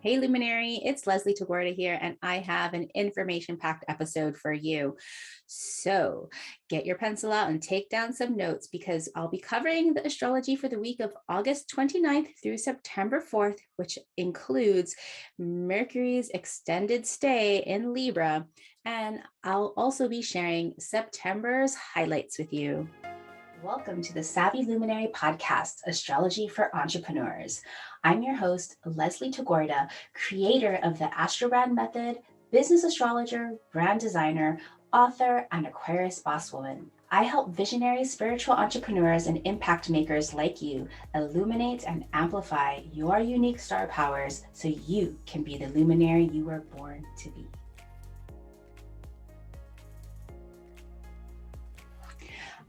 Hey Luminary, it's Leslie Tagorda here, and I have an information-packed episode for you. So get your pencil out and take down some notes because I'll be covering the astrology for the week of August 29th through September 4th, which includes Mercury's extended stay in Libra. And I'll also be sharing September's highlights with you. Welcome to the Savvy Luminary podcast, Astrology for Entrepreneurs. I'm your host, Leslie Tagorda, creator of the Astrobrand Method, business astrologer, brand designer, author, and Aquarius boss woman. I help visionary spiritual entrepreneurs and impact makers like you illuminate and amplify your unique star powers so you can be the luminary you were born to be.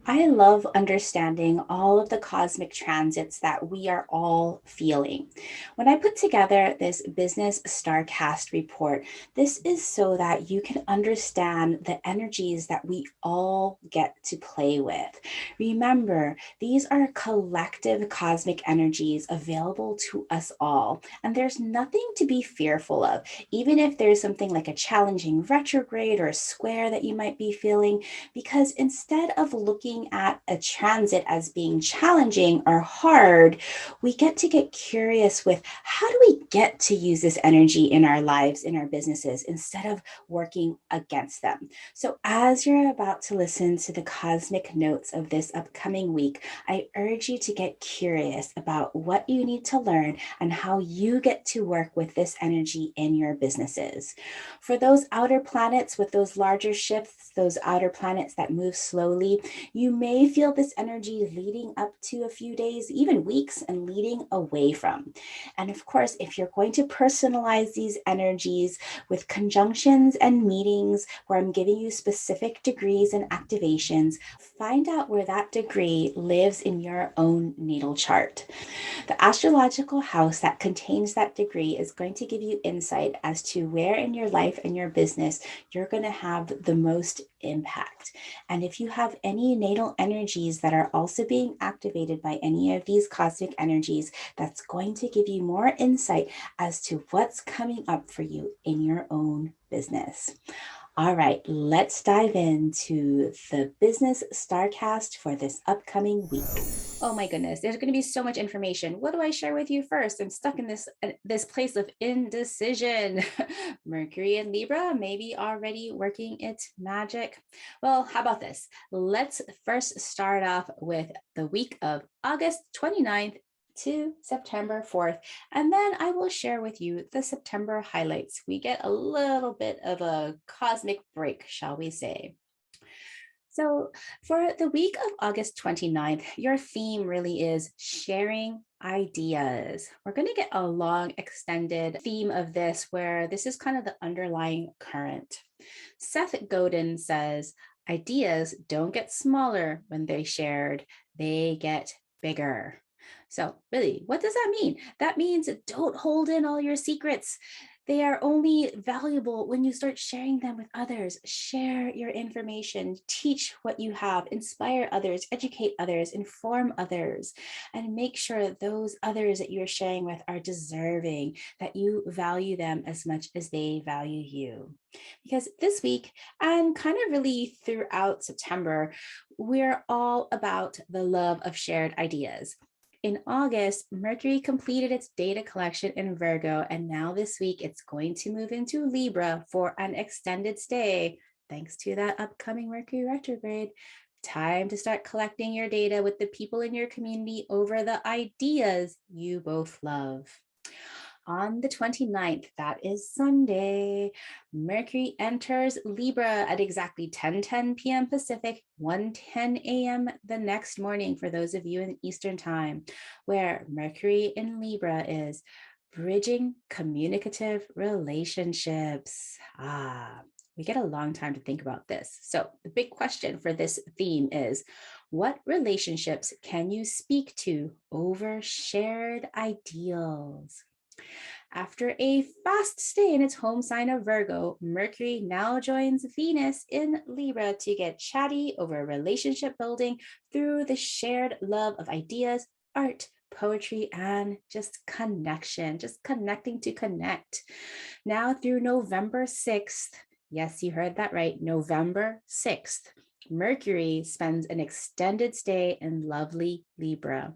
I love understanding all of the cosmic transits that we are all feeling. When I put together this Business StarCast report, this is so that you can understand the energies that we all get to play with. Remember, these are collective cosmic energies available to us all, and there's nothing to be fearful of. Even if there's something like a challenging retrograde or a square that you might be feeling, because instead of looking at a transit as being challenging or hard, we get curious with how do we get to use this energy in our lives, in our businesses, instead of working against them. So as you're about to listen to the cosmic notes of this upcoming week, I urge you to get curious about what you need to learn and how you get to work with this energy in your businesses. For those outer planets with those larger shifts, those outer planets that move slowly, you may feel this energy leading up to a few days, even weeks, and leading away from. And of course, if you're going to personalize these energies with conjunctions and meetings where I'm giving you specific degrees and activations, find out where that degree lives in your own natal chart. The astrological house that contains that degree is going to give you insight as to where in your life and your business you're going to have the most impact. And if you have any natal energies that are also being activated by any of these cosmic energies, that's going to give you more insight as to what's coming up for you in your own business. All right, let's dive into the Business StarCast for this upcoming week. Oh my goodness, there's going to be so much information. What do I share with you first? I'm stuck in this place of indecision. Mercury in Libra, maybe already working its magic. Well, how about this? Let's first start off with the week of August 29th to September 4th, and then I will share with you the September highlights. We get a little bit of a cosmic break, shall we say. So for the week of August 29th, your theme really is sharing ideas. We're going to get a long extended theme of this where this is kind of the underlying current. Seth Godin says, ideas don't get smaller when they're shared, they get bigger. So really, what does that mean? That means don't hold in all your secrets. They are only valuable when you start sharing them with others. Share your information, teach what you have, inspire others, educate others, inform others, and make sure those others that you're sharing with are deserving, that you value them as much as they value you. Because this week, and kind of really throughout September, we're all about the love of shared ideas. In August, Mercury completed its data collection in Virgo, and now this week it's going to move into Libra for an extended stay, thanks to that upcoming Mercury retrograde. Time to start collecting your data with the people in your community over the ideas you both love. On the 29th, that is Sunday, Mercury enters Libra at exactly 10:10 p.m. Pacific, 1:10 a.m. the next morning for those of you in Eastern Time, where Mercury in Libra is bridging communicative relationships. We get a long time to think about this. So the big question for this theme is, what relationships can you speak to over shared ideals? After a fast stay in its home sign of Virgo, Mercury now joins Venus in Libra to get chatty over relationship building through the shared love of ideas, art, poetry, and just connection, just connecting to connect. Now through November 6th, yes, you heard that right, November 6th, Mercury spends an extended stay in lovely Libra.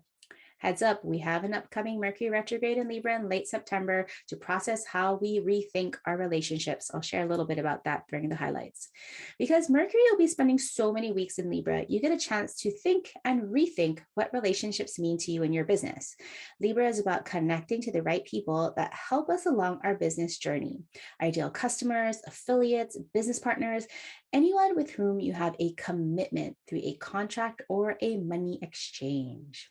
Heads up, we have an upcoming Mercury retrograde in Libra in late September to process how we rethink our relationships. I'll share a little bit about that during the highlights. Because Mercury will be spending so many weeks in Libra, you get a chance to think and rethink what relationships mean to you in your business. Libra is about connecting to the right people that help us along our business journey. Ideal customers, affiliates, business partners, anyone with whom you have a commitment through a contract or a money exchange.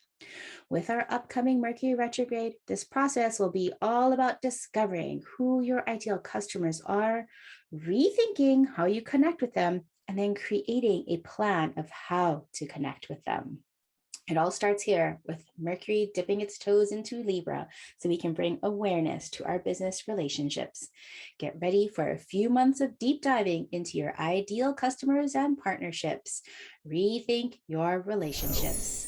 With our upcoming Mercury retrograde, this process will be all about discovering who your ideal customers are, rethinking how you connect with them, and then creating a plan of how to connect with them. It all starts here with Mercury dipping its toes into Libra so we can bring awareness to our business relationships. Get ready for a few months of deep diving into your ideal customers and partnerships. Rethink your relationships.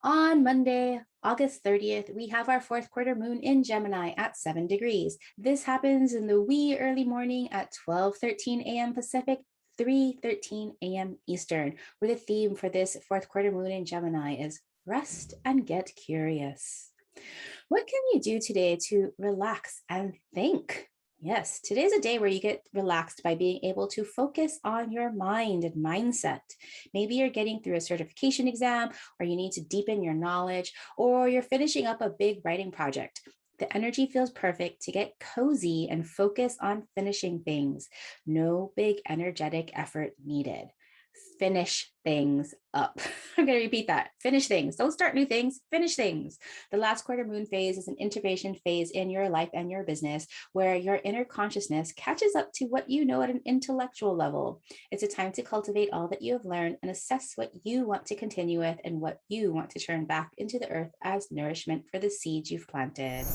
On Monday, August 30th, we have our fourth quarter moon in Gemini at 7 degrees. This happens in the wee early morning at 12:13 a.m. Pacific, 3:13 a.m. Eastern, where the theme for this fourth quarter moon in Gemini is rest and get curious. What can you do today to relax and think? Yes, today's a day where you get relaxed by being able to focus on your mind and mindset. Maybe you're getting through a certification exam, or you need to deepen your knowledge, or you're finishing up a big writing project. The energy feels perfect to get cozy and focus on finishing things. No big energetic effort needed. Finish things up. I'm going to repeat that. Finish things. Don't start new things. Finish things. The last quarter moon phase is an integration phase in your life and your business where your inner consciousness catches up to what you know at an intellectual level. It's a time to cultivate all that you have learned and assess what you want to continue with and what you want to turn back into the earth as nourishment for the seeds you've planted.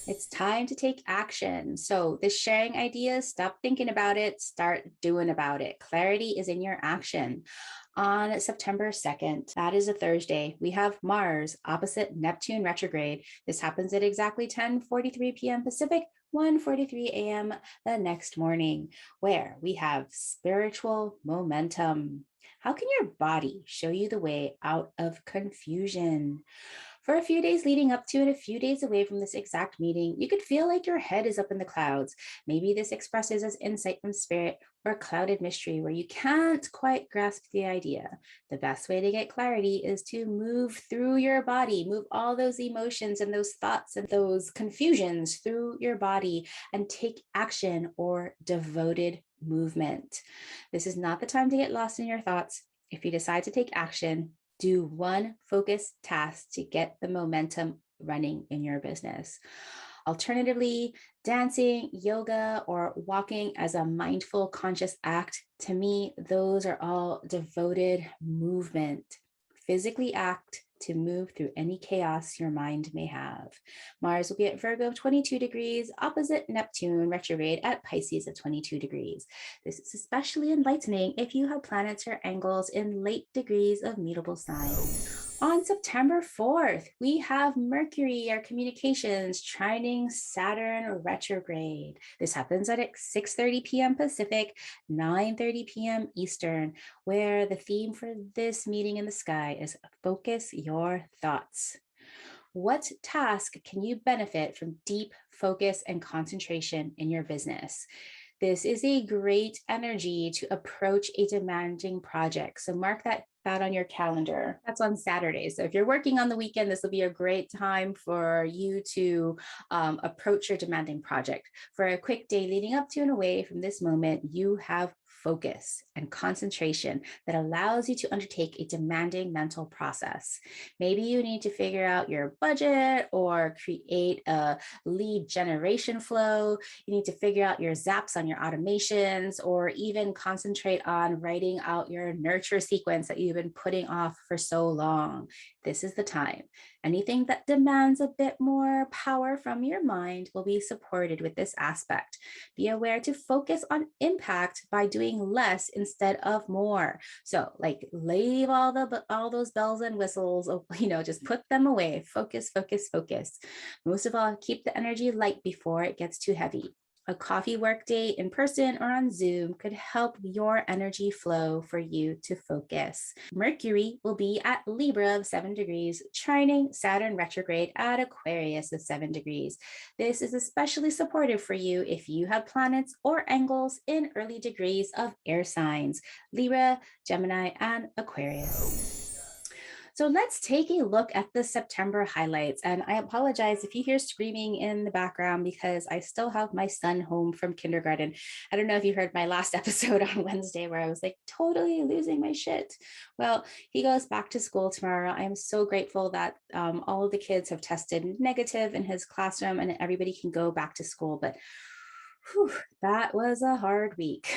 It's time to take action. So this sharing ideas, stop thinking about it, start doing about it. Clarity is in your action. On September 2nd, that is a Thursday, we have Mars opposite Neptune retrograde. This happens at exactly 10:43 p.m. Pacific, 1:43 a.m. the next morning, where we have spiritual momentum. How can your body show you the way out of confusion? For a few days leading up to and a few days away from this exact meeting, you could feel like your head is up in the clouds. Maybe this expresses as insight from spirit or clouded mystery where you can't quite grasp the idea. The best way to get clarity is to move through your body, move all those emotions and those thoughts and those confusions through your body and take action or devoted movement. This is not the time to get lost in your thoughts. If you decide to take action, do one focused task to get the momentum running in your business. Alternatively, dancing, yoga, or walking as a mindful, conscious act, to me, those are all devoted movement. Physically act to move through any chaos your mind may have. Mars will be at Virgo 22 degrees, opposite Neptune retrograde at Pisces at 22 degrees. This is especially enlightening if you have planets or angles in late degrees of mutable signs. On September 4th, we have Mercury, our communications, trining Saturn retrograde. This happens at 6:30 p.m. Pacific, 9:30 p.m. Eastern, where the theme for this meeting in the sky is focus your thoughts. What task can you benefit from deep focus and concentration in your business? This is a great energy to approach a demanding project. So mark that on your calendar. That's on Saturday. So if you're working on the weekend, this will be a great time for you to approach your demanding project. For a quick day leading up to and away from this moment, you have focus and concentration that allows you to undertake a demanding mental process. Maybe you need to figure out your budget or create a lead generation flow. You need to figure out your zaps on your automations, or even concentrate on writing out your nurture sequence that you've been putting off for so long. This is the time. Anything that demands a bit more power from your mind will be supported with this aspect. Be aware to focus on impact by doing doing less instead of more. So like leave all those bells and whistles, just put them away. Focus, focus, focus. Most of all, keep the energy light before it gets too heavy. A coffee workday in person or on Zoom could help your energy flow for you to focus. Mercury will be at Libra of 7 degrees, trining Saturn retrograde at Aquarius of 7 degrees. This is especially supportive for you if you have planets or angles in early degrees of air signs, Libra, Gemini, and Aquarius. So let's take a look at the September highlights. And I apologize if you hear screaming in the background because I still have my son home from kindergarten. I don't know if you heard my last episode on Wednesday where I was like totally losing my shit. Well, he goes back to school tomorrow. I am so grateful that all of the kids have tested negative in his classroom and everybody can go back to school. But whew, that was a hard week.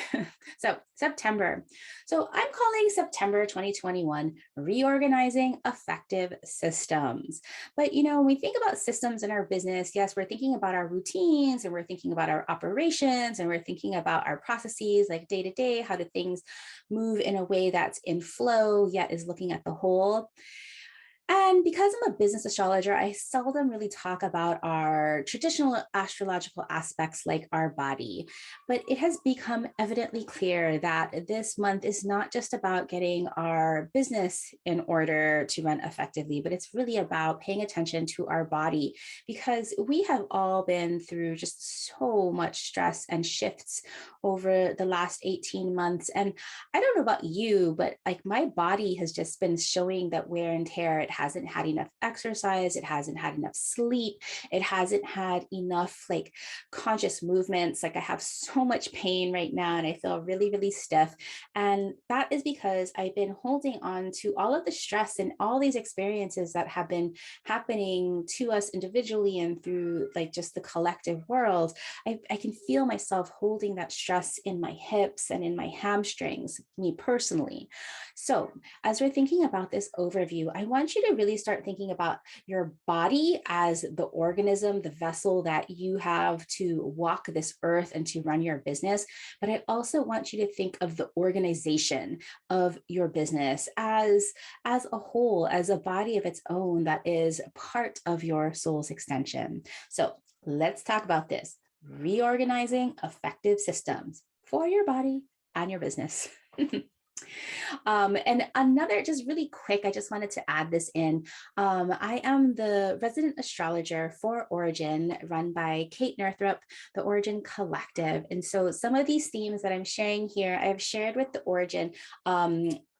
So September. So I'm calling September 2021 reorganizing effective systems. But when we think about systems in our business, yes, we're thinking about our routines and we're thinking about our operations and we're thinking about our processes like day to day, how do things move in a way that's in flow, yet is looking at the whole. And because I'm a business astrologer, I seldom really talk about our traditional astrological aspects like our body. But it has become evidently clear that this month is not just about getting our business in order to run effectively, but it's really about paying attention to our body because we have all been through just so much stress and shifts over the last 18 months. And I don't know about you, but like my body has just been showing that wear and tear. It hasn't had enough exercise. It hasn't had enough sleep. It hasn't had enough like conscious movements. Like I have so much pain right now and I feel really, really stiff. And that is because I've been holding on to all of the stress and all these experiences that have been happening to us individually and through like just the collective world. I can feel myself holding that stress in my hips and in my hamstrings, me personally. So as we're thinking about this overview, I want you to really start thinking about your body as the organism, the vessel that you have to walk this earth and to run your business. But I also want you to think of the organization of your business as a whole, as a body of its own that is part of your soul's extension. So let's talk about this. Reorganizing effective systems for your body and your business. And another, just really quick, I just wanted to add this in. I am the resident astrologer for Origin, run by Kate Northrup, the Origin Collective. And so some of these themes that I'm sharing here, I've shared with the Origin.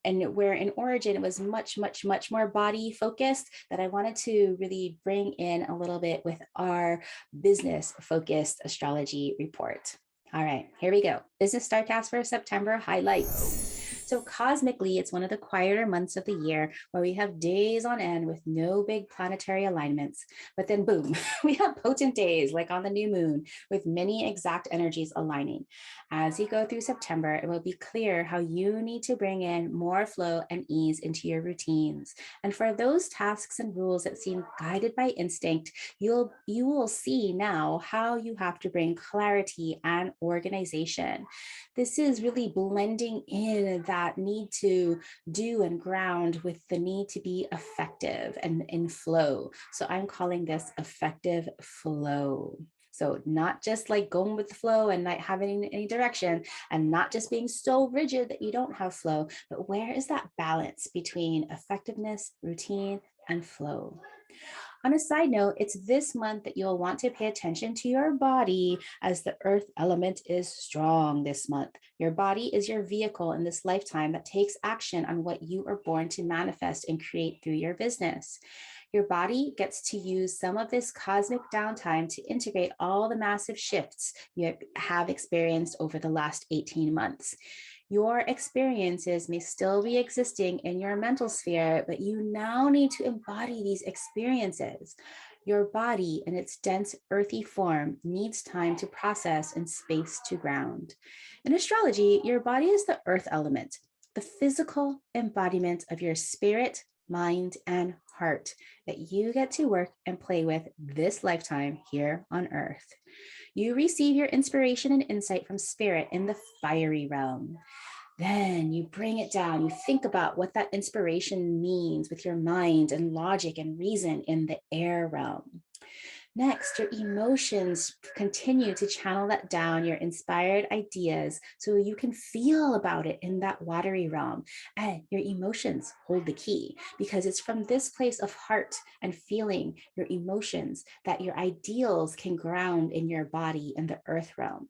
And where in Origin, it was much, much, much more body focused, that I wanted to really bring in a little bit with our business focused astrology report. All right, here we go. Business StarCast for September highlights. So cosmically, it's one of the quieter months of the year where we have days on end with no big planetary alignments. But then boom, we have potent days like on the new moon with many exact energies aligning. As you go through September, it will be clear how you need to bring in more flow and ease into your routines. And for those tasks and rules that seem guided by instinct, you will see now how you have to bring clarity and organization. This is really blending in that need to do and ground with the need to be effective and in flow. So I'm calling this effective flow. So not just like going with the flow and not having any direction and not just being so rigid that you don't have flow, but where is that balance between effectiveness, routine, and flow? On a side note, it's this month that you'll want to pay attention to your body as the earth element is strong this month. Your body is your vehicle in this lifetime that takes action on what you are born to manifest and create through your business. Your body gets to use some of this cosmic downtime to integrate all the massive shifts you have experienced over the last 18 months. Your experiences may still be existing in your mental sphere, but you now need to embody these experiences. Your body, in its dense, earthy form, needs time to process and space to ground. In astrology, your body is the earth element, the physical embodiment of your spirit, mind, and heart that you get to work and play with this lifetime here on Earth. You receive your inspiration and insight from spirit in the fiery realm. Then you bring it down. You think about what that inspiration means with your mind and logic and reason in the air realm. Next, your emotions continue to channel that down, your inspired ideas, so you can feel about it in that watery realm. And your emotions hold the key because it's from this place of heart and feeling your emotions that your ideals can ground in your body in the earth realm.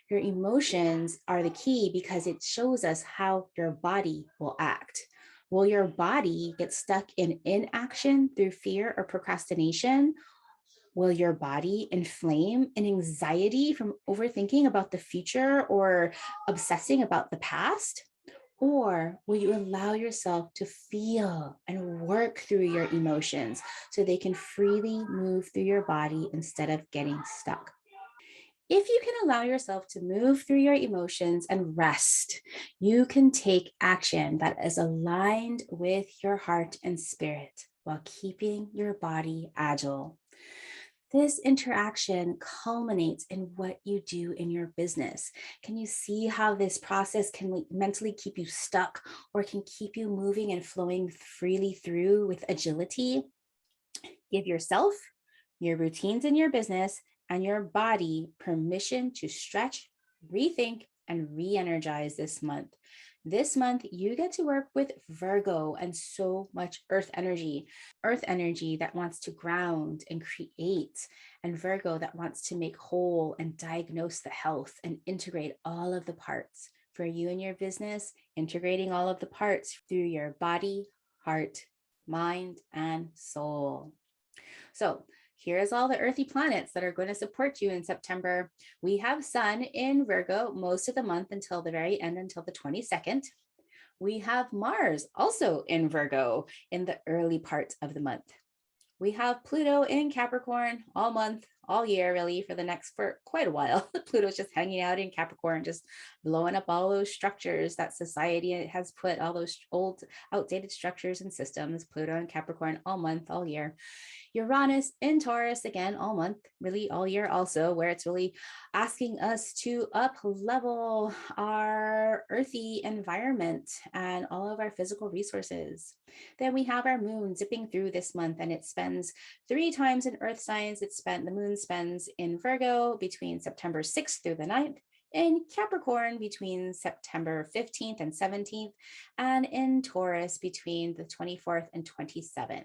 Your emotions are the key because it shows us how your body will act. Will your body get stuck in inaction through fear or procrastination? Will your body inflame in anxiety from overthinking about the future or obsessing about the past? Or will you allow yourself to feel and work through your emotions so they can freely move through your body instead of getting stuck? If you can allow yourself to move through your emotions and rest, you can take action that is aligned with your heart and spirit while keeping your body agile. This interaction culminates in what you do in your business. Can you see how this process can mentally keep you stuck or can keep you moving and flowing freely through with agility? Give yourself, your routines in your business, and your body permission to stretch, rethink, and re energize this month. This month, you get to work with Virgo and so much earth energy that wants to ground and create, and Virgo that wants to make whole and diagnose the health and integrate all of the parts. For you and your business, integrating all of the parts through your body, heart, mind, and soul. So here's all the earthy planets that are going to support you in September. We have Sun in Virgo most of the month until the very end, until the 22nd. We have Mars also in Virgo in the early part of the month. We have Pluto in Capricorn all month, all year, really, for quite a while. Pluto's just hanging out in Capricorn, just blowing up all those structures that society has put, all those old, outdated structures and systems. Pluto in Capricorn all month, all year. Uranus in Taurus again all month, really all year also, where it's really asking us to up level our earthy environment and all of our physical resources. Then we have our moon zipping through this month, and it spends 3 times in earth signs. The moon spends in Virgo between September 6th through the 9th, in Capricorn between September 15th and 17th, and in Taurus between the 24th and 27th.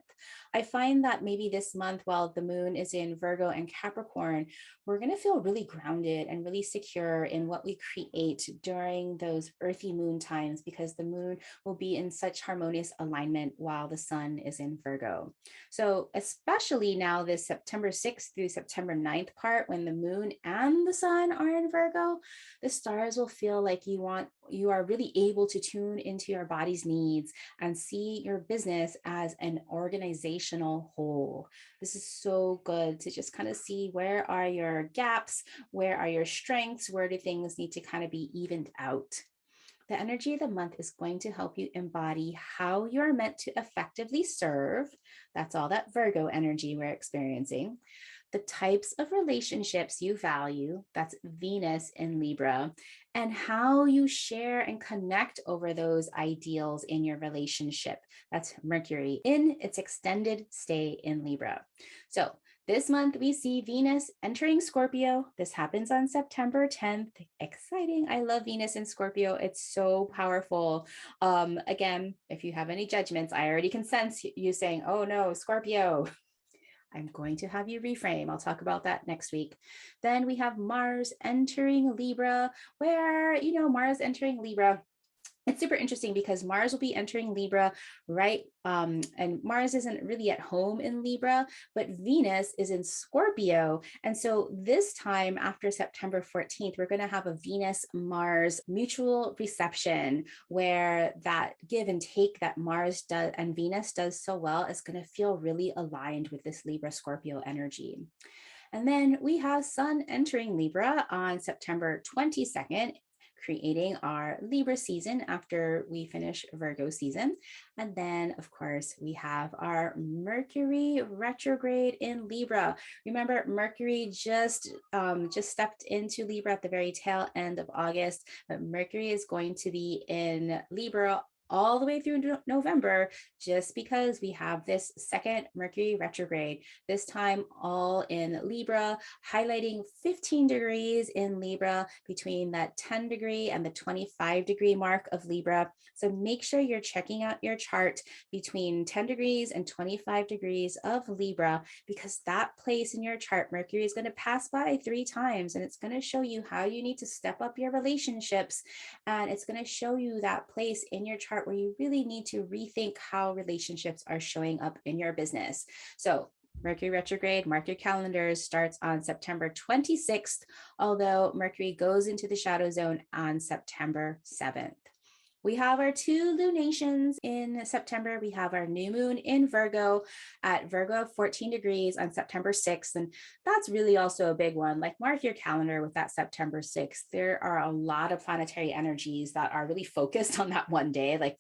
I find that maybe this month, while the moon is in Virgo and Capricorn, we're going to feel really grounded and really secure in what we create during those earthy moon times, because the moon will be in such harmonious alignment while the sun is in Virgo. So especially now this September 6th through September 9th part, when the moon and the sun are in Virgo, the stars will feel like you are really able to tune into your body's needs and see your business as an organizational whole. This is so good to just kind of see, where are your gaps, where are your strengths, where do things need to kind of be evened out. The energy of the month is going to help you embody how you're meant to effectively serve. That's all that Virgo energy we're experiencing. The types of relationships you value, that's Venus in Libra, and how you share and connect over those ideals in your relationship, that's Mercury in its extended stay in Libra. So this month we see Venus entering Scorpio. This happens on September 10th. Exciting. I love Venus in Scorpio. It's so powerful. Again, if you have any judgments, I already can sense you saying, oh no, Scorpio. I'm going to have you reframe. I'll talk about that next week. Then we have Mars entering Libra, where, Mars entering Libra, it's super interesting because Mars will be entering Libra, right? And Mars isn't really at home in Libra, but Venus is in Scorpio. And so this time after September 14th, we're going to have a Venus-Mars mutual reception, where that give and take that Mars does and Venus does so well is going to feel really aligned with this Libra-Scorpio energy. And then we have Sun entering Libra on September 22nd, creating our Libra season after we finish Virgo season. And then, of course, we have our Mercury retrograde in Libra. Remember, Mercury just stepped into Libra at the very tail end of August, but Mercury is going to be in Libra all the way through November, just because we have this second Mercury retrograde, this time all in Libra, highlighting 15 degrees in Libra between that 10 degree and the 25 degree mark of Libra. So make sure you're checking out your chart between 10 degrees and 25 degrees of Libra, because that place in your chart, Mercury is going to pass by 3 times, and it's going to show you how you need to step up your relationships. And it's going to show you that place in your chart where you really need to rethink how relationships are showing up in your business. So Mercury retrograde, mark your calendars, starts on September 26th, although Mercury goes into the shadow zone on September 7th. We have our 2 lunations in September. We have our new moon in Virgo at Virgo 14 degrees on September 6th. And that's really also a big one. Like, mark your calendar with that September 6th. There are a lot of planetary energies that are really focused on that one day, like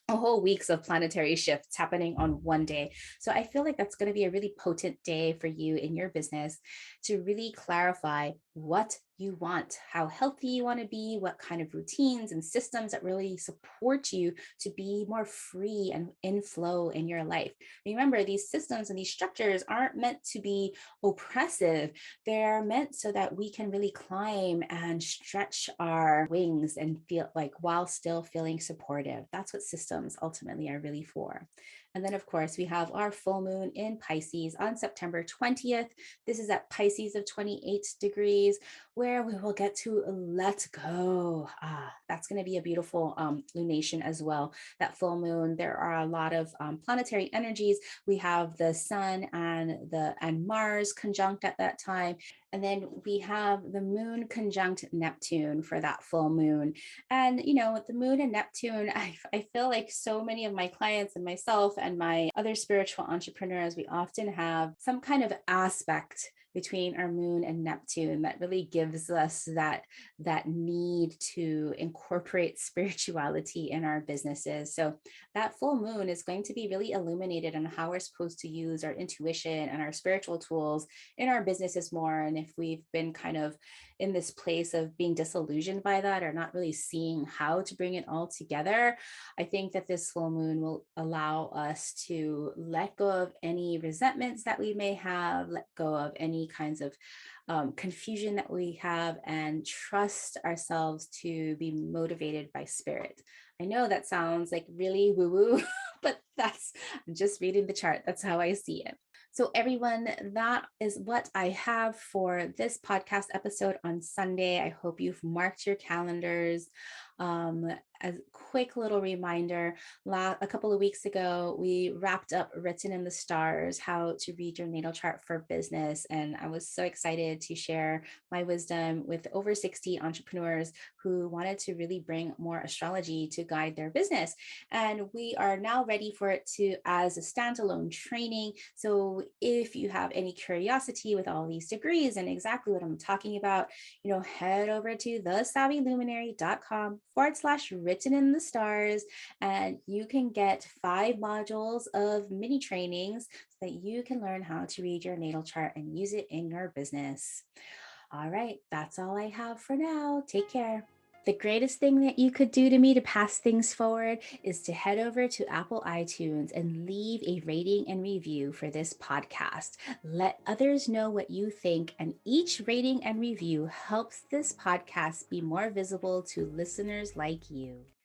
a whole weeks of planetary shifts happening on one day. So I feel like that's going to be a really potent day for you in your business to really clarify what you want, how healthy you want to be, what kind of routines and systems that really support you to be more free and in flow in your life. Remember, these systems and these structures aren't meant to be oppressive. They're meant so that we can really climb and stretch our wings and feel like, while still feeling supportive. That's what systems ultimately are really for. And then, of course, we have our full moon in Pisces on September 20th. This is at Pisces of 28 degrees, where we will get to let go. That's going to be a beautiful lunation as well. That full moon, there are a lot of planetary energies. We have the sun and Mars conjunct at that time. And then we have the moon conjunct Neptune for that full moon. And, you know, with the moon and Neptune, I feel like so many of my clients and myself and my other spiritual entrepreneurs, we often have some kind of aspect between our moon and Neptune that really gives us that need to incorporate spirituality in our businesses. So that full moon is going to be really illuminated on how we're supposed to use our intuition and our spiritual tools in our businesses more. And if we've been kind of in this place of being disillusioned by that, or not really seeing how to bring it all together, I think that this full moon will allow us to let go of any resentments that we may have, let go of any kinds of confusion that we have, and trust ourselves to be motivated by spirit. I know that sounds like really woo-woo, but I'm just reading the chart. That's how I see it. So everyone, that is what I have for this podcast episode on Sunday. I hope you've marked your calendars. As a quick little reminder, a couple of weeks ago, we wrapped up Written in the Stars, how to read your natal chart for business. And I was so excited to share my wisdom with over 60 entrepreneurs who wanted to really bring more astrology to guide their business. And we are now ready for it as a standalone training. So if you have any curiosity with all these degrees and exactly what I'm talking about, head over to thesavvyluminary.com/written in the stars, and you can get 5 modules of mini trainings so that you can learn how to read your natal chart and use it in your business. All right, that's all I have for now. Take care. The greatest thing that you could do to me to pass things forward is to head over to Apple iTunes and leave a rating and review for this podcast. Let others know what you think, and each rating and review helps this podcast be more visible to listeners like you.